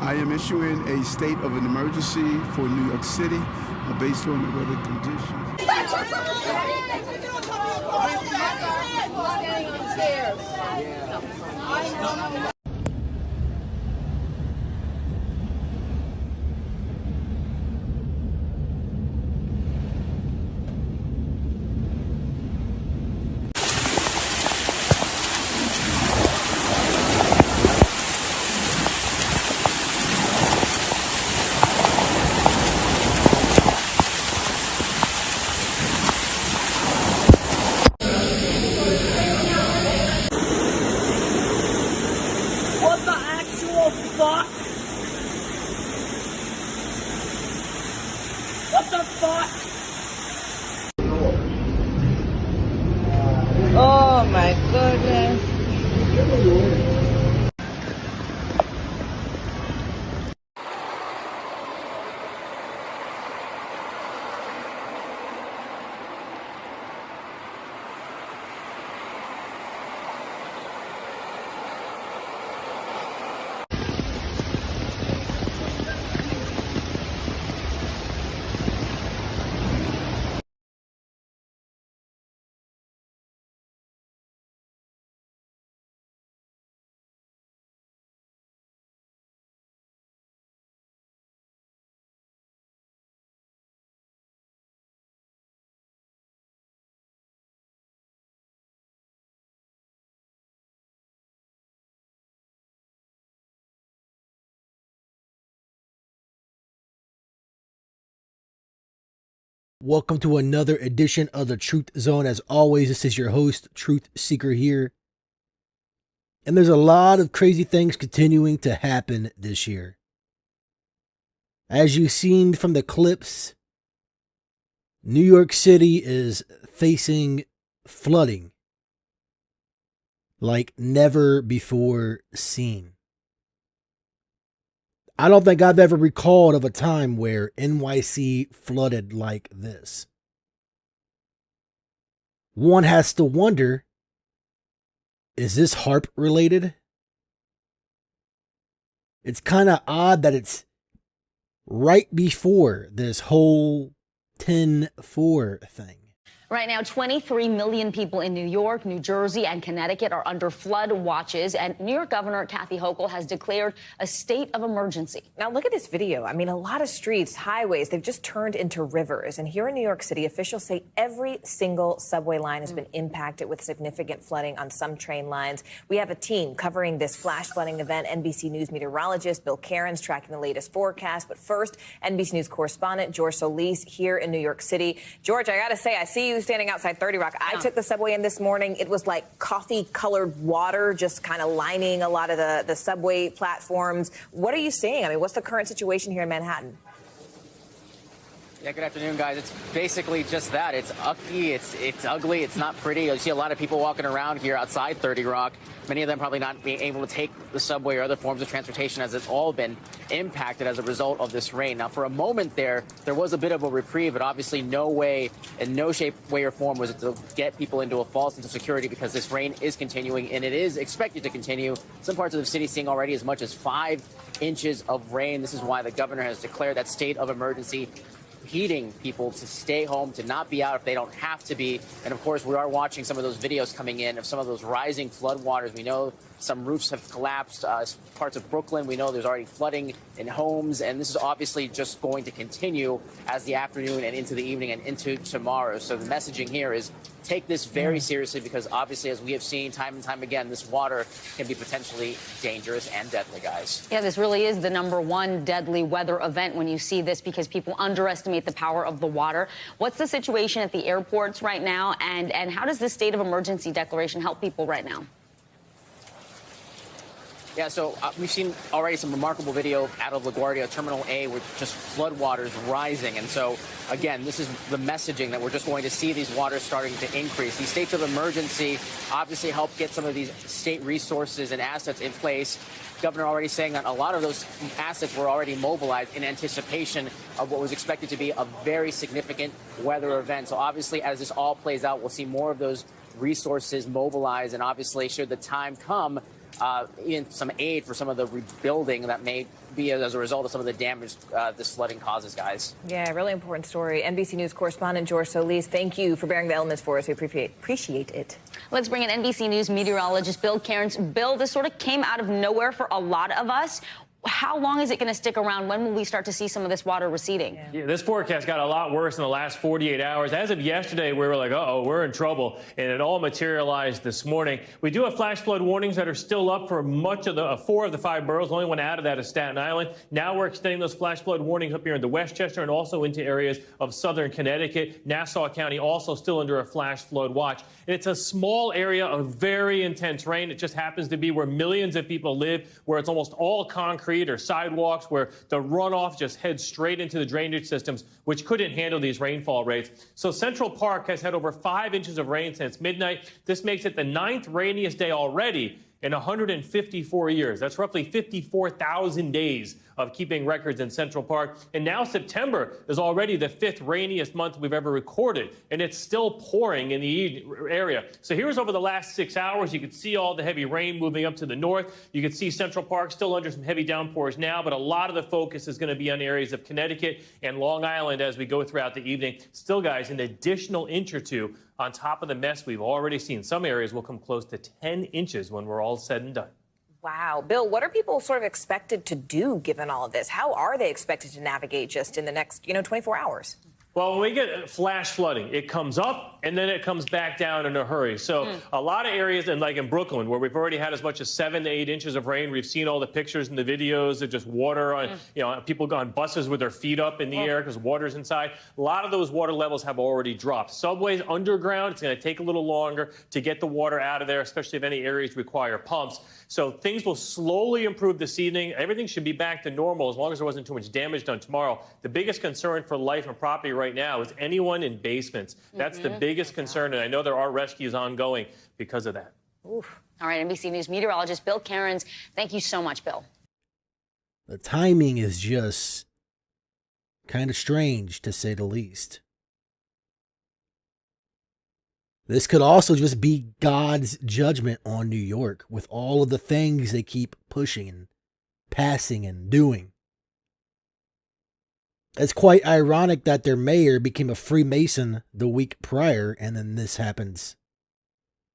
I am issuing a state of an emergency for New York City based on the weather conditions. What the actual fuck? What the fuck? Oh my goodness. Welcome to another edition of the Truth Zone. As always, this is your host, Truth Seeker here. And there's a lot of crazy things continuing to happen this year. As you've seen from the clips, New York City is facing flooding like never before seen. I don't think I've ever recalled of a time where NYC flooded like this. One has to wonder, is this HAARP related? It's kind of odd that it's right before this whole 10-4 thing. Right now, 23 million people in New York, New Jersey, and Connecticut are under flood watches, and New York Governor Kathy Hochul has declared a state of emergency. Now, look at this video. I mean, a lot of streets, highways, they've just turned into rivers. And here in New York City, officials say every single subway line has been impacted with significant flooding on some train lines. We have a team covering this flash flooding event. NBC News meteorologist Bill Cairns tracking the latest forecast. But first, NBC News correspondent George Solis here in New York City. George, I got to say, I see you standing outside 30 Rock. I took the subway in this morning. It was like coffee-colored water just kind of lining a lot of the subway platforms. What are you seeing? I mean, what's the current situation here in Manhattan? Yeah, good afternoon, guys. It's basically just that. It's ugly. It's ugly. It's not pretty. You see a lot of people walking around here outside 30 Rock. Many of them probably not being able to take the subway or other forms of transportation, as it's all been impacted as a result of this rain. Now, for a moment there was a bit of a reprieve, but obviously no way, in no shape, way, or form was it to get people into a false sense of security, because this rain is continuing, and it is expected to continue. Some parts of the city seeing already as much as 5 inches of rain. This is why the governor has declared that state of emergency, heeding people to stay home, to not be out if they don't have to be. And of course, we are watching some of those videos coming in of some of those rising floodwaters. We know some roofs have collapsed. Parts of Brooklyn, we know there's already flooding in homes. And this is obviously just going to continue as the afternoon and into the evening and into tomorrow. So the messaging here is take this very seriously, because obviously, as we have seen time and time again, this water can be potentially dangerous and deadly, guys. Yeah, this really is the #1 deadly weather event when you see this, because people underestimate the power of the water. What's the situation at the airports right now, and how does this state of emergency declaration help people right now? Yeah, so we've seen already some remarkable video out of LaGuardia Terminal A with just floodwaters rising. And so, again, this is the messaging that we're just going to see these waters starting to increase. These states of emergency obviously help get some of these state resources and assets in place. Governor already saying that a lot of those assets were already mobilized in anticipation of what was expected to be a very significant weather event. So obviously, as this all plays out, we'll see more of those resources mobilized. And obviously, should the time come, even some aid for some of the rebuilding that may be as a result of some of the damage this flooding causes, guys. Yeah, really important story. NBC News correspondent George Solis, thank you for bearing the elements for us. We appreciate it. Let's bring in NBC News meteorologist Bill Cairns. Bill, this sort of came out of nowhere for a lot of us. How long is it going to stick around? When will we start to see some of this water receding? Yeah, this forecast got a lot worse in the last 48 hours. As of yesterday, we were like, uh-oh, we're in trouble. And it all materialized this morning. We do have flash flood warnings that are still up for much of the 4 of the 5 boroughs. The only one out of that is Staten Island. Now we're extending those flash flood warnings up here into Westchester and also into areas of southern Connecticut. Nassau County also still under a flash flood watch. And it's a small area of very intense rain. It just happens to be where millions of people live, where it's almost all concrete or sidewalks, where the runoff just heads straight into the drainage systems, which couldn't handle these rainfall rates. So Central Park has had over 5 inches of rain since midnight. This makes it the 9th rainiest day already in 154 years. That's roughly 54,000 days of keeping records in Central Park. And now September is already the 5th rainiest month we've ever recorded, and it's still pouring in the area. So here's over the last 6 hours. You can see all the heavy rain moving up to the north. You can see Central Park still under some heavy downpours now, but a lot of the focus is going to be on areas of Connecticut and Long Island as we go throughout the evening. Still, guys, an additional inch or two on top of the mess we've already seen. Some areas will come close to 10 inches when we're all said and done. Wow. Bill, what are people sort of expected to do given all of this? How are they expected to navigate just in the next, 24 hours? Well, when we get flash flooding, it comes up and then it comes back down in a hurry. So a lot of areas, and like in Brooklyn, where we've already had as much as 7 to 8 inches of rain, we've seen all the pictures and the videos of just water on, people go on buses with their feet up in the air because water's inside. A lot of those water levels have already dropped. Subways underground, it's going to take a little longer to get the water out of there, especially if any areas require pumps. So things will slowly improve this evening. Everything should be back to normal as long as there wasn't too much damage done tomorrow. The biggest concern for life and property right now is anyone in basements. That's the biggest concern, and I know there are rescues ongoing because of that. Oof. All right, NBC News meteorologist Bill Cairns, thank you so much, Bill. The timing is just kind of strange, to say the least. This could also just be God's judgment on New York with all of the things they keep pushing and passing and doing. It's quite ironic that their mayor became a Freemason the week prior and then this happens.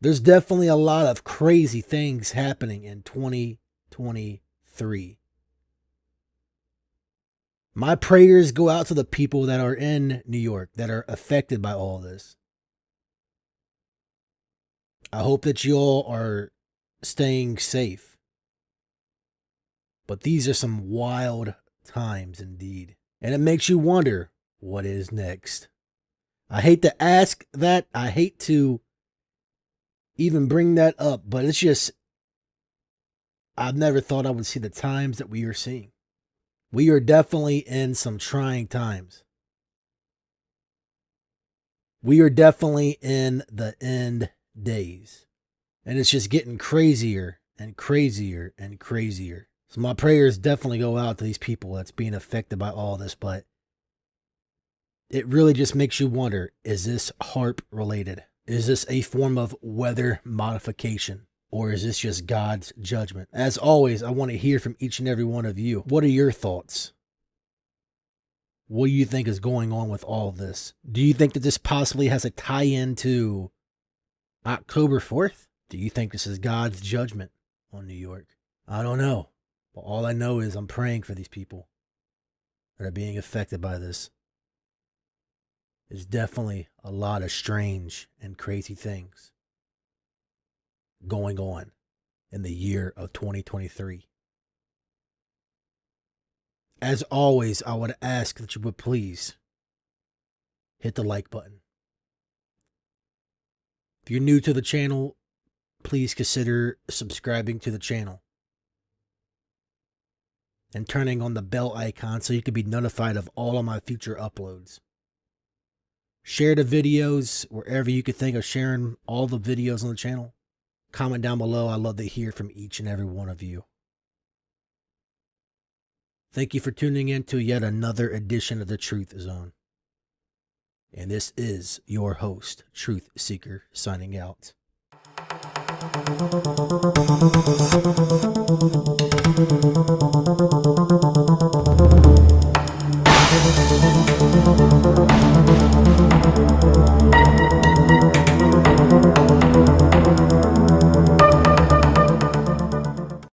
There's definitely a lot of crazy things happening in 2023. My prayers go out to the people that are in New York that are affected by all this. I hope that you all are staying safe. But these are some wild times indeed. And it makes you wonder, what is next? I hate to ask that. I hate to even bring that up. But it's just, I've never thought I would see the times that we are seeing. We are definitely in some trying times. We are definitely in the end days. And it's just getting crazier and crazier and crazier. So my prayers definitely go out to these people that's being affected by all this. But it really just makes you wonder, is this HAARP related? Is this a form of weather modification? Or is this just God's judgment? As always, I want to hear from each and every one of you. What are your thoughts? What do you think is going on with all of this? Do you think that this possibly has a tie-in to October 4th? Do you think this is God's judgment on New York? I don't know. But all I know is I'm praying for these people that are being affected by this. There's definitely a lot of strange and crazy things going on in the year of 2023. As always, I would ask that you would please hit the like button. If you're new to the channel, please consider subscribing to the channel and turning on the bell icon so you can be notified of all of my future uploads. Share the videos wherever you could think of sharing all the videos on the channel. Comment down below. I love to hear from each and every one of you. Thank you for tuning in to yet another edition of the Truth Zone. And this is your host, Truth Seeker, signing out.